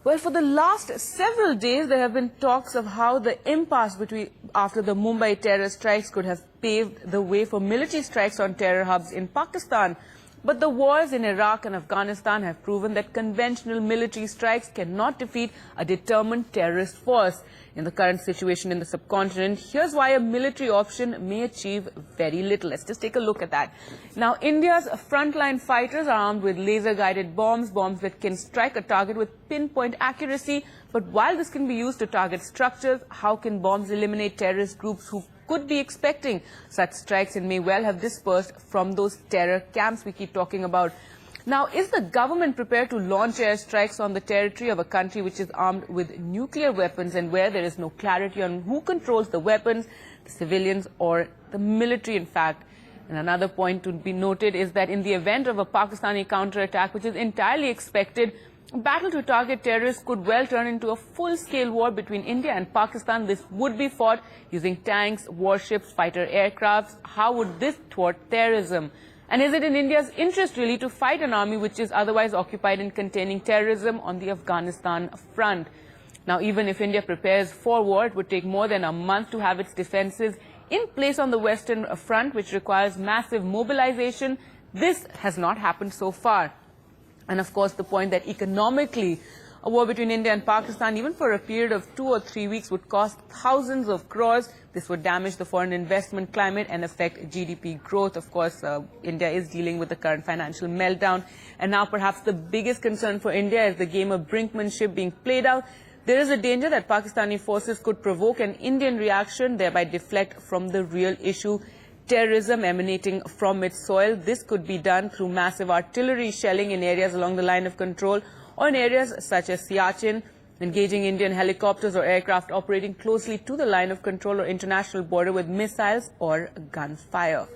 Well, for the last several days, there have been talks of how the impasse after the Mumbai terror strikes could have paved the way for military strikes on terror hubs in Pakistan. But the wars in Iraq and Afghanistan have proven that conventional military strikes cannot defeat a determined terrorist force. In the current situation in the subcontinent, here's why a military option may achieve very little. Let's just take a look at that. Now, India's frontline fighters are armed with laser-guided bombs that can strike a target with pinpoint accuracy. But while this can be used to target structures, how can bombs eliminate terrorist groups who could be expecting such strikes and may well have dispersed from those terror camps we keep talking about? Now, is the government prepared to launch airstrikes on the territory of a country which is armed with nuclear weapons and where there is no clarity on who controls the weapons, the civilians or the military, in fact? And another point to be noted is that in the event of a Pakistani counterattack, which is entirely expected, a battle to target terrorists could well turn into a full-scale war between India and Pakistan. This would be fought using tanks, warships, fighter aircrafts. How would this thwart terrorism? And is it in India's interest really to fight an army which is otherwise occupied in containing terrorism on the Afghanistan front? Now, even if India prepares for war, it would take more than a month to have its defenses in place on the Western front, which requires massive mobilization. This has not happened so far. And of course, the point that economically, a war between India and Pakistan, even for a period of 2 or 3 weeks, would cost thousands of crores. This would damage the foreign investment climate and affect GDP growth. Of course, India is dealing with the current financial meltdown. And now perhaps the biggest concern for India is the game of brinkmanship being played out. There is a danger that Pakistani forces could provoke an Indian reaction, thereby deflect from the real issue, terrorism emanating from its soil. This could be done through massive artillery shelling in areas along the line of control or in areas such as Siachen, engaging Indian helicopters or aircraft operating closely to the line of control or international border with missiles or gunfire.